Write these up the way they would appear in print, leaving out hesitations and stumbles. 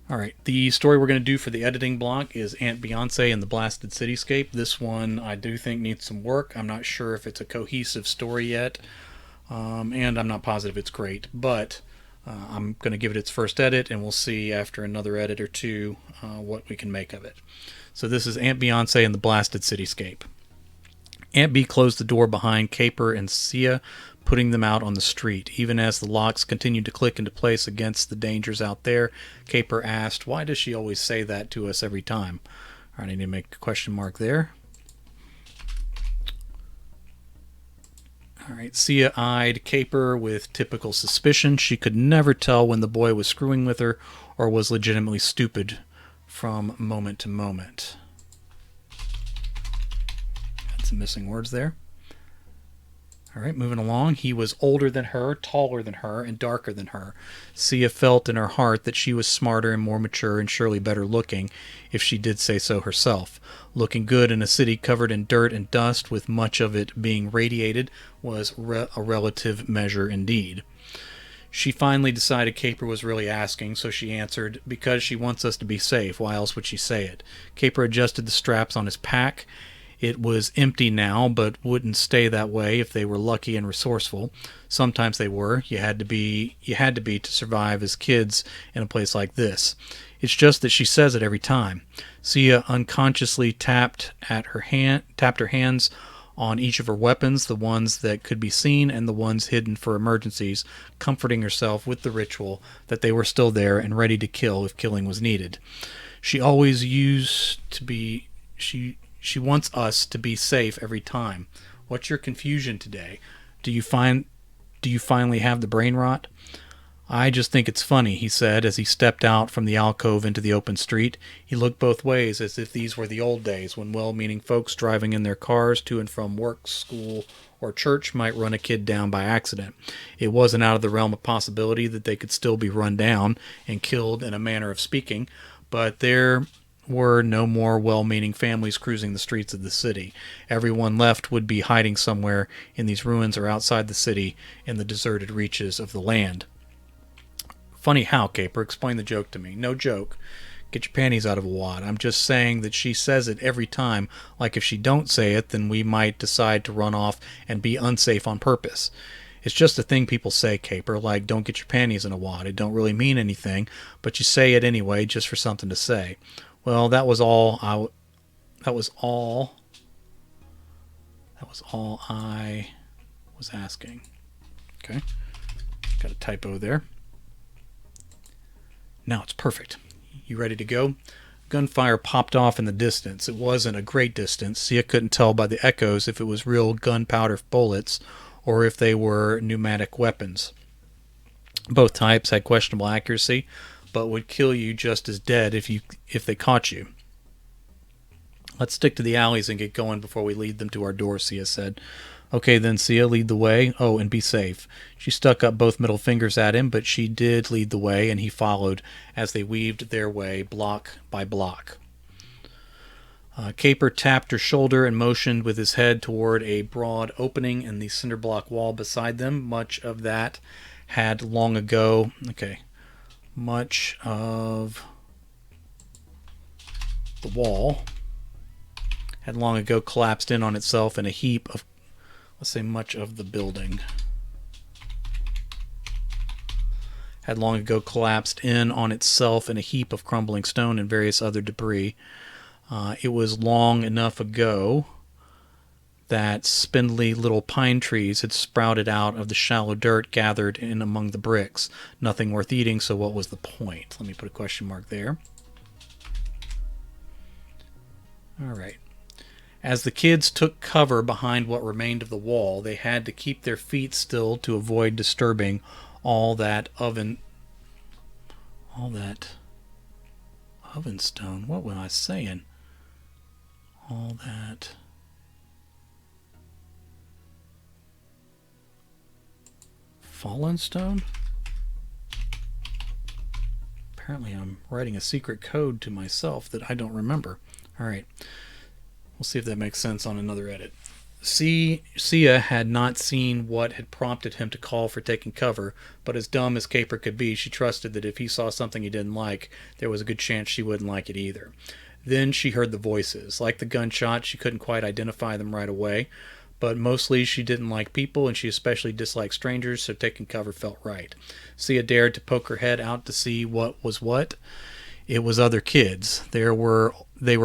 Alright, the story we're going to do for the editing block is Aunt Beyonce and the Blasted Cityscape. This one I do think needs some work. I'm not sure if it's a cohesive story yet, and I'm not positive it's great, but I'm going to give it its first edit, and we'll see after another edit or two what we can make of it. So this is Aunt Beyonce and the Blasted Cityscape. Aunt B closed the door behind Caper and Sia, putting them out on the street. Even as the locks continued to click into place against the dangers out there, Caper asked, "Why does she always say that to us every time?" All right, I need to make a question mark there. All right, Sia eyed Caper with typical suspicion. She could never tell when the boy was screwing with her or was legitimately stupid from moment to moment. Had some missing words there. All right, moving along. He was older than her, taller than her, and darker than her. Sia felt in her heart that she was smarter and more mature and surely better looking, if she did say so herself. Looking good in a city covered in dirt and dust, with much of it being radiated, was a relative measure indeed. She finally decided Caper was really asking, so she answered, "Because she wants us to be safe. Why else would she say it?" Caper adjusted the straps on his pack. It was empty now, but wouldn't stay that way if they were lucky and resourceful. Sometimes they were. You had to be to survive as kids in a place like this. It's just that she says it every time. Sia unconsciously tapped her hands on each of her weapons, the ones that could be seen and the ones hidden for emergencies, comforting herself with the ritual that they were still there and ready to kill if killing was needed. She always used to be She wants us to be safe every time. What's your confusion today? Do you finally have the brain rot? I just think it's funny, he said as he stepped out from the alcove into the open street. He looked both ways as if these were the old days when well-meaning folks driving in their cars to and from work, school, or church might run a kid down by accident. It wasn't out of the realm of possibility that they could still be run down and killed in a manner of speaking, but there were no more well-meaning families cruising the streets of the city. Everyone left would be hiding somewhere in these ruins or outside the city in the deserted reaches of the land. Funny how, Caper? Explain the joke to me. No joke. Get your panties out of a wad. I'm just saying that she says it every time, like if she don't say it, then we might decide to run off and be unsafe on purpose. It's just a thing people say, Caper, like don't get your panties in a wad. It don't really mean anything, but you say it anyway just for something to say. Well, that was all I was asking. Okay. Got a typo there. Now it's perfect. You ready to go? Gunfire popped off in the distance. It wasn't a great distance. Sia couldn't tell by the echoes if it was real gunpowder bullets or if they were pneumatic weapons. Both types had questionable accuracy, but would kill you just as dead if they caught you. Let's stick to the alleys and get going before we lead them to our door, Sia said. Okay then, Sia, lead the way. Oh, and be safe. She stuck up both middle fingers at him, but she did lead the way, and he followed as they weaved their way block by block. Caper tapped her shoulder and motioned with his head toward a broad opening in the cinder block wall beside them. Much of the wall had long ago collapsed in on itself in a heap of, much of the building had long ago collapsed in on itself in a heap of crumbling stone and various other debris. It was long enough ago that spindly little pine trees had sprouted out of the shallow dirt gathered in among the bricks. Nothing worth eating, so what was the point? Let me put a question mark there. All right. As the kids took cover behind what remained of the wall, they had to keep their feet still to avoid disturbing all that oven stone. What was I saying? All that fallen stone? Apparently I'm writing a secret code to myself that I don't remember. All right. We'll see if that makes sense on another edit. Sia had not seen what had prompted him to call for taking cover, but as dumb as Caper could be, she trusted that if he saw something he didn't like, there was a good chance she wouldn't like it either. Then she heard the voices. Like the gunshot, she couldn't quite identify them right away, but mostly she didn't like people, and she especially disliked strangers, so taking cover felt right. Sia dared to poke her head out to see what was what. It was other kids. They were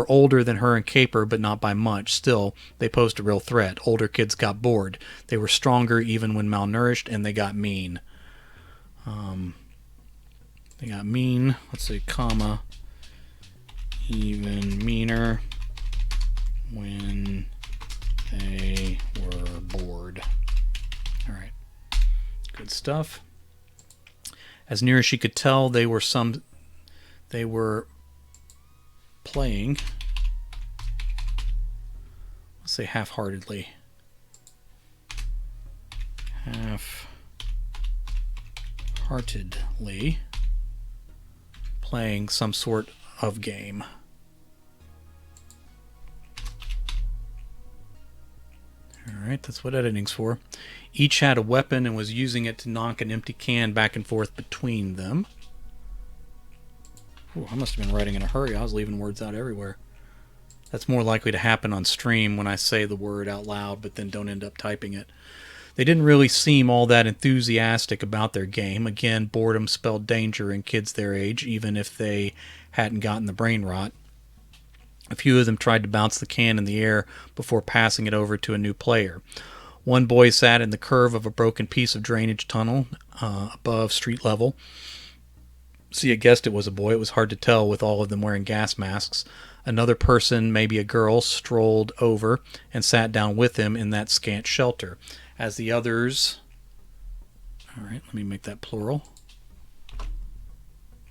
older than her and Caper, but not by much. Still, they posed a real threat. Older kids got bored. They were stronger even when malnourished, and they got mean. They got mean. Let's say, comma, even meaner when they were bored. All right. Good stuff. As near as she could tell, they were playing, let's say half-heartedly. Half-heartedly playing some sort of game. Alright, that's what editing's for. Each had a weapon and was using it to knock an empty can back and forth between them. Ooh, I must have been writing in a hurry. I was leaving words out everywhere. That's more likely to happen on stream when I say the word out loud but then don't end up typing it. They didn't really seem all that enthusiastic about their game. Again, boredom spelled danger in kids their age, even if they hadn't gotten the brain rot. A few of them tried to bounce the can in the air before passing it over to a new player. One boy sat in the curve of a broken piece of drainage tunnel above street level. Sia guessed it was a boy. It was hard to tell with all of them wearing gas masks. Another person, maybe a girl, strolled over and sat down with him in that scant shelter. As the others... Alright, let me make that plural.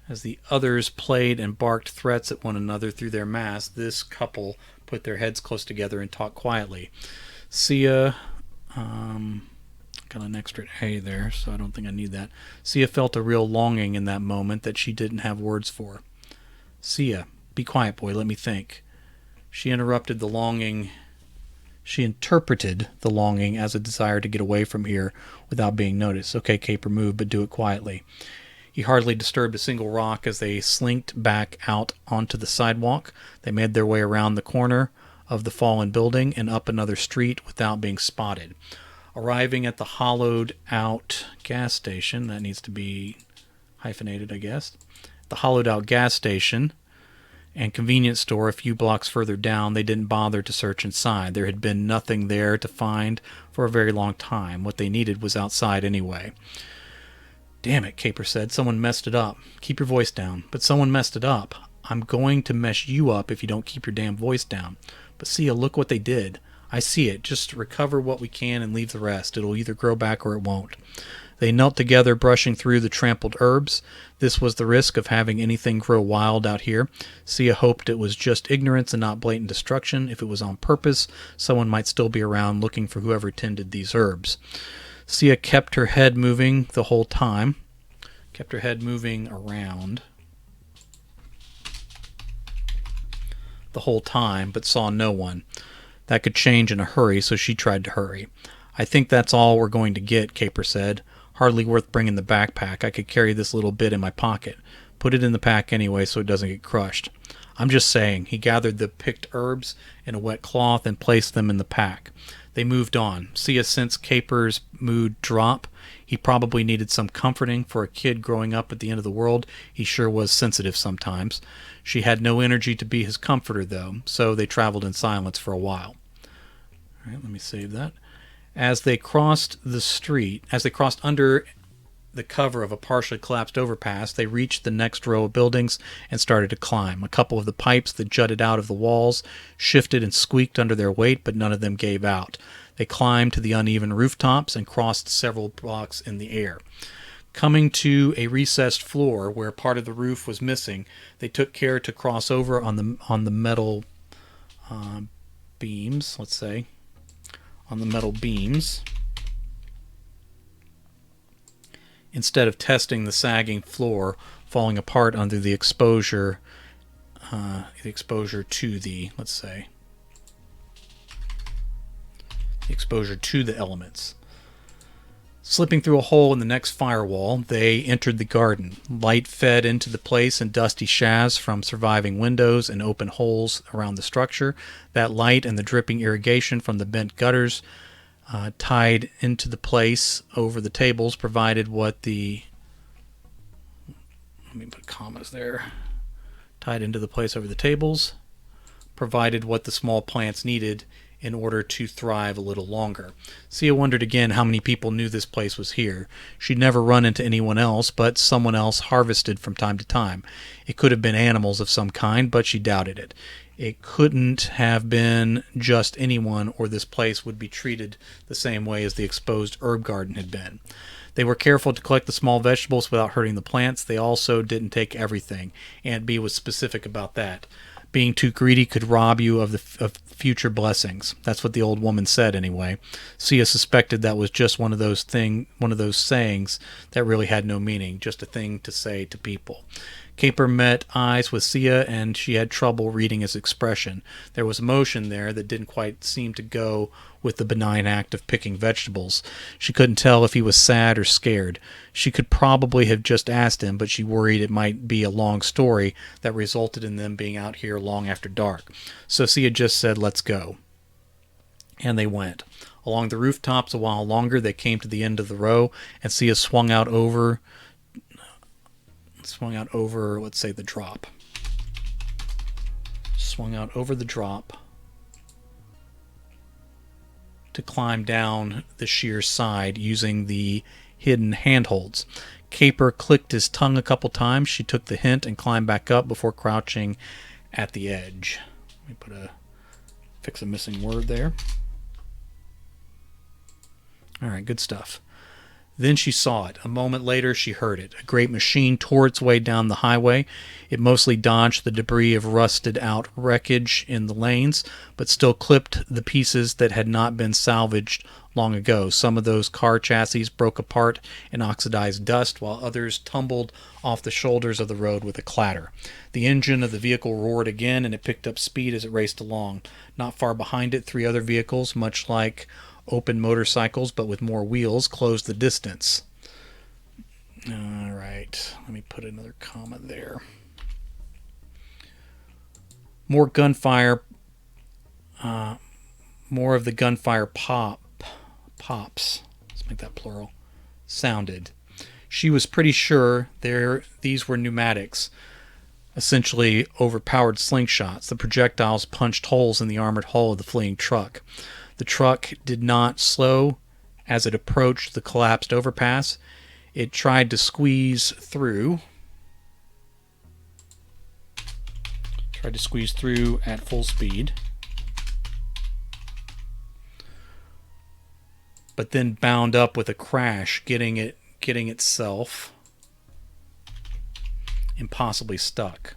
As the others played and barked threats at one another through their masks, this couple put their heads close together and talked quietly. Sia... got an extra A there, so I don't think I need that. Sia felt a real longing in that moment that she didn't have words for. Sia, be quiet, boy, let me think. She interrupted the longing. She interpreted the longing as a desire to get away from here without being noticed. Okay, Caper, move, but do it quietly. He hardly disturbed a single rock as they slinked back out onto the sidewalk. They made their way around the corner of the fallen building and up another street without being spotted. Arriving at the hollowed-out gas station, that needs to be hyphenated, I guess. The hollowed-out gas station and convenience store a few blocks further down, they didn't bother to search inside. There had been nothing there to find for a very long time. What they needed was outside anyway. Damn it, Caper said. Someone messed it up. Keep your voice down. But someone messed it up. I'm going to mess you up if you don't keep your damn voice down. But Sia, look what they did. I see it. Just recover what we can and leave the rest. It'll either grow back or it won't. They knelt together, brushing through the trampled herbs. This was the risk of having anything grow wild out here. Sia hoped it was just ignorance and not blatant destruction. If it was on purpose, someone might still be around looking for whoever tended these herbs. Sia kept her head moving the whole time. Kept her head moving around the whole time, but saw no one. That could change in a hurry, so she tried to hurry. I think that's all we're going to get, Caper said. Hardly worth bringing the backpack. I could carry this little bit in my pocket. Put it in the pack anyway so it doesn't get crushed. I'm just saying. He gathered the picked herbs in a wet cloth and placed them in the pack. They moved on. Sia sensed Caper's mood drop. He probably needed some comforting. For a kid growing up at the end of the world, he sure was sensitive sometimes. She had no energy to be his comforter, though, so they traveled in silence for a while. All right, let me save that. As they crossed under the cover of a partially collapsed overpass, they reached the next row of buildings and started to climb. A couple of the pipes that jutted out of the walls shifted and squeaked under their weight, but none of them gave out. They climbed to the uneven rooftops and crossed several blocks in the air. Coming to a recessed floor where part of the roof was missing, they took care to cross over on the metal beams, let's say. On the metal beams, instead of testing the sagging floor falling apart under the exposure to the, let's say, exposure to the elements. Slipping through a hole in the next firewall, they entered the garden. Light fed into the place in dusty shafts from surviving windows and open holes around the structure. That light and the dripping irrigation from the bent gutters tied into the place over the tables provided what the... Let me put commas there. Tied into the place over the tables provided what the small plants needed in order to thrive a little longer. Sia wondered again how many people knew this place was here. She'd never run into anyone else, but someone else harvested from time to time. It could have been animals of some kind, but she doubted it. It couldn't have been just anyone, or this place would be treated the same way as the exposed herb garden had been. They were careful to collect the small vegetables without hurting the plants. They also didn't take everything. Aunt B was specific about that. Being too greedy could rob you of future blessings. That's what the old woman said, anyway. Sia suspected that was just one of those sayings that really had no meaning, just a thing to say to people. Caper met eyes with Sia, and she had trouble reading his expression. There was emotion there that didn't quite seem to go with the benign act of picking vegetables. She couldn't tell if he was sad or scared. She could probably have just asked him, but she worried it might be a long story that resulted in them being out here long after dark. So Sia just said, "Let's go." And they went. Along the rooftops a while longer, they came to the end of the row, and Sia swung out over, let's say, the drop. Swung out over the drop to climb down the sheer side using the hidden handholds. Caper clicked his tongue a couple times. She took the hint and climbed back up before crouching at the edge. Let me fix a missing word there. All right, good stuff. Then she saw it. A moment later, she heard it. A great machine tore its way down the highway. It mostly dodged the debris of rusted-out wreckage in the lanes, but still clipped the pieces that had not been salvaged long ago. Some of those car chassis broke apart in oxidized dust, while others tumbled off the shoulders of the road with a clatter. The engine of the vehicle roared again, and it picked up speed as it raced along. Not far behind it, 3 other vehicles, much like open motorcycles but with more wheels, closed the distance. All right, let me put another comma there. More gunfire, more of the gunfire pops, let's make that plural, sounded. She was pretty sure these were pneumatics, essentially overpowered slingshots. The projectiles punched holes in the armored hull of the fleeing truck. The truck did not slow as it approached the collapsed overpass. It tried to squeeze through. At full speed. But then bound up with a crash, getting itself impossibly stuck.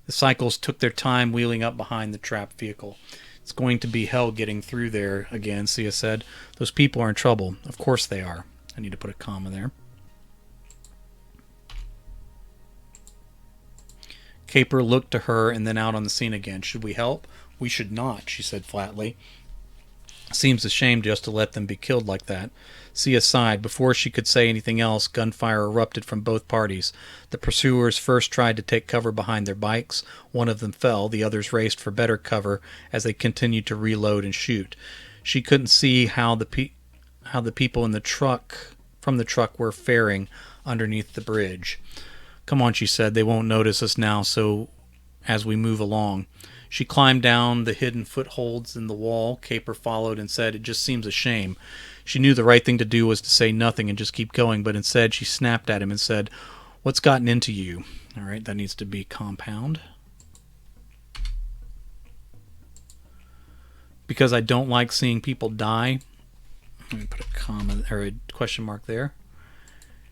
The cycles took their time wheeling up behind the trapped vehicle. "It's going to be hell getting through there again," Sia said. "Those people are in trouble." "Of course they are." I need to put a comma there. Caper looked to her and then out on the scene again. "Should we help?" "We should not," she said flatly. "Seems a shame just to let them be killed like that." Sia sighed. Before she could say anything else, gunfire erupted from both parties. The pursuers first tried to take cover behind their bikes. One of them fell. The others raced for better cover as they continued to reload and shoot. She couldn't see how the people from the truck were faring underneath the bridge. "Come on," she said. "They won't notice us now, so as we move along." She climbed down the hidden footholds in the wall. Caper followed and said, "It just seems a shame." She knew the right thing to do was to say nothing and just keep going, but instead she snapped at him and said, "What's gotten into you?" All right, that needs to be compound. "Because I don't like seeing people die." Let me put a comma or a question mark there.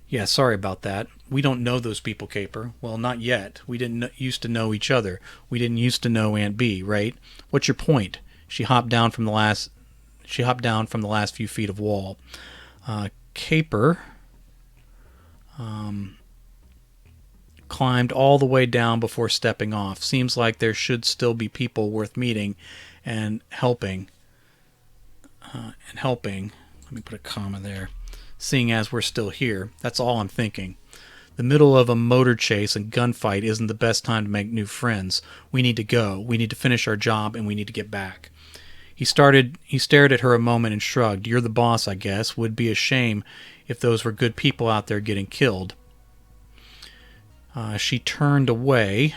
"Yeah, sorry about that. We don't know those people, Caper." "Well, not yet. We didn't used to know each other. We didn't used to know Aunt B, right? What's your point?" She hopped down from the last few feet of wall. Caper climbed all the way down before stepping off. "Seems like there should still be people worth meeting and helping." and helping. Let me put a comma there. Seeing as we're still here, that's all I'm thinking. The middle of a motor chase and gunfight isn't the best time to make new friends. We need to go. We need to finish our job, and we need to get back. He stared at her a moment and shrugged. You're the boss, I guess. Would be a shame if those were good people out there getting killed. She turned away.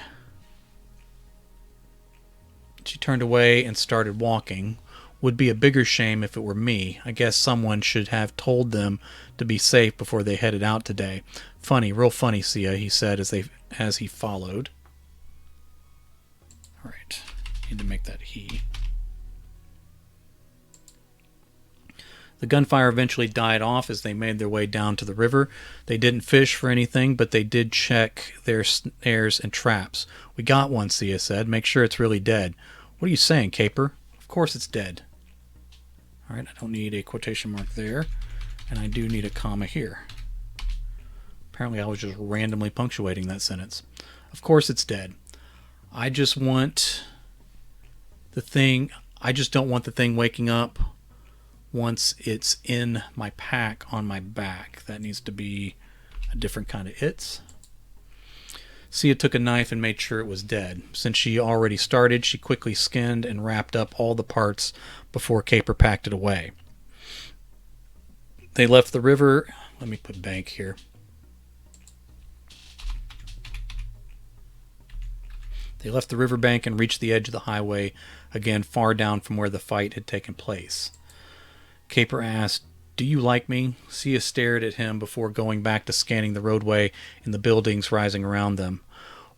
She turned away and started walking. Would be a bigger shame if it were me. I guess someone should have told them to be safe before they headed out today. Funny, real funny, Sia, he said as he followed. All right, need to make that he. The gunfire eventually died off as they made their way down to the river. They didn't fish for anything, but they did check their snares and traps. We got one, Sia said. Make sure it's really dead. What are you saying, Caper? Of course it's dead. All right, I don't need a quotation mark there, and I do need a comma here. Apparently I was just randomly punctuating that sentence. Of course it's dead. I just don't want the thing waking up once it's in my pack on my back. That needs to be a different kind of hits. Sia took a knife and made sure it was dead. Since she already started, she quickly skinned and wrapped up all the parts before Caper packed it away. They left the river. Let me put bank here. They left the riverbank and reached the edge of the highway, again far down from where the fight had taken place. Caper asked, "Do you like me?" Sia stared at him before going back to scanning the roadway and the buildings rising around them.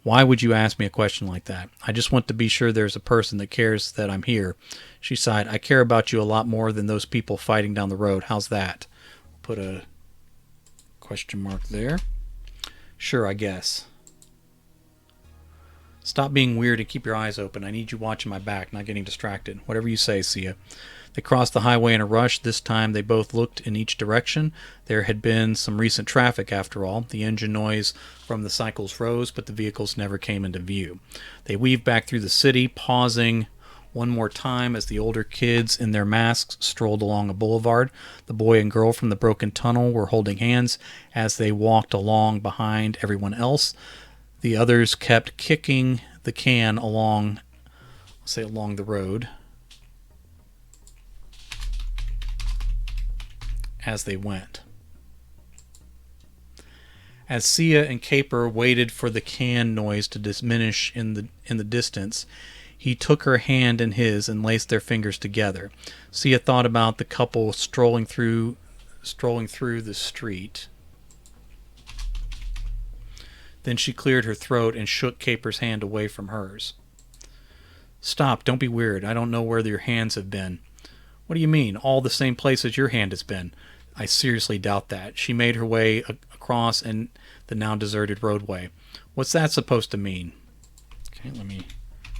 "Why would you ask me a question like that? I just want to be sure there's a person that cares that I'm here." She sighed. "I care about you a lot more than those people fighting down the road. How's that?" Put a question mark there. "Sure, I guess." "Stop being weird and keep your eyes open. I need you watching my back, not getting distracted." "Whatever you say, Sia." They crossed the highway in a rush. This time they both looked in each direction. There had been some recent traffic after all. The engine noise from the cycles rose, but the vehicles never came into view. They weaved back through the city, pausing one more time as the older kids in their masks strolled along a boulevard. The boy and girl from the broken tunnel were holding hands as they walked along behind everyone else. The others kept kicking the can along the road as they went. As Sia and Caper waited for the can noise to diminish in the distance, he took her hand in his and laced their fingers together. Sia thought about the couple strolling through the street. Then she cleared her throat and shook Caper's hand away from hers. "Stop, don't be weird. I don't know where your hands have been." "What do you mean? All the same places your hand has been." "I seriously doubt that." She made her way across the now deserted roadway. "What's that supposed to mean?" Okay, let me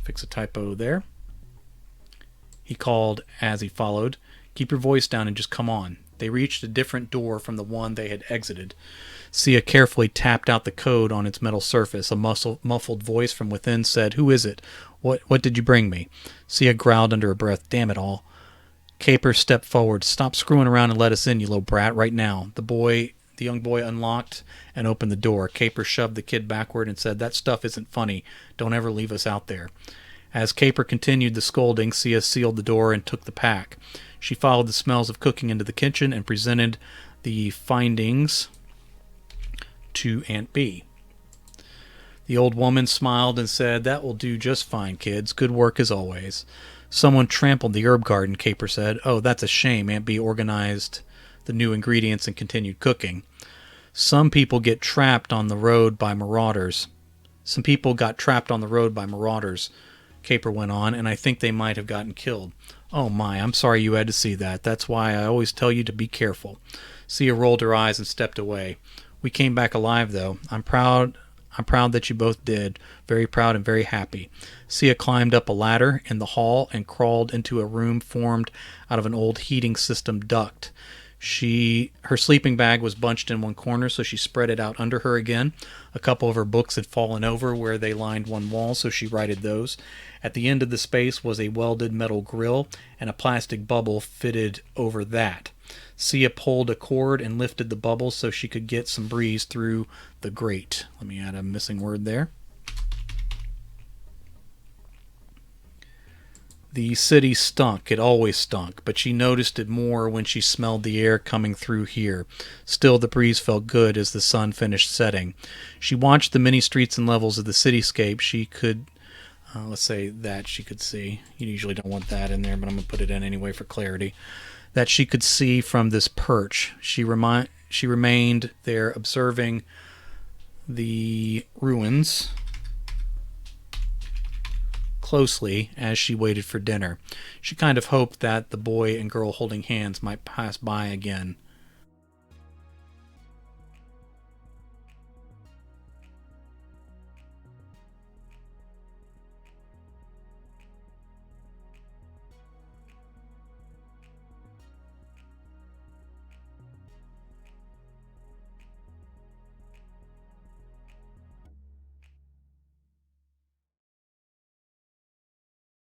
fix a typo there. He called as he followed. "Keep your voice down and just come on." They reached a different door from the one they had exited. Sia carefully tapped out the code on its metal surface. A muffled voice from within said, "Who is it? What did you bring me?" Sia growled under her breath, "Damn it all." Caper stepped forward. "Stop screwing around and let us in, you little brat, right now." The young boy unlocked and opened the door. Caper shoved the kid backward and said, "That stuff isn't funny. Don't ever leave us out there." As Caper continued the scolding, Sia sealed the door and took the pack. She followed the smells of cooking into the kitchen and presented the findings to Aunt B. The old woman smiled and said, "That will do just fine, kids. Good work as always." "Someone trampled the herb garden," Caper said. "Oh, that's a shame." Aunt B organized the new ingredients and continued cooking. Some people got trapped on the road by marauders, Caper went on, "and I think they might have gotten killed." "Oh my, I'm sorry you had to see that. That's why I always tell you to be careful." Sia rolled her eyes and stepped away. "We came back alive, though. I'm proud that you both did. Very proud and very happy." Sia climbed up a ladder in the hall and crawled into a room formed out of an old heating system duct. Her sleeping bag was bunched in one corner, so she spread it out under her again. A couple of her books had fallen over where they lined one wall, so she righted those. At the end of the space was a welded metal grill, and a plastic bubble fitted over that. Sia pulled a cord and lifted the bubble so she could get some breeze through the grate. Let me add a missing word there. The city stunk. It always stunk, but she noticed it more when she smelled the air coming through here. Still, the breeze felt good as the sun finished setting. She watched the many streets and levels of the cityscape she could, let's say that she could see. You usually don't want that in there, but I'm going to put it in anyway for clarity. That she could see from this perch. She remained there observing the ruins closely as she waited for dinner. She kind of hoped that the boy and girl holding hands might pass by again.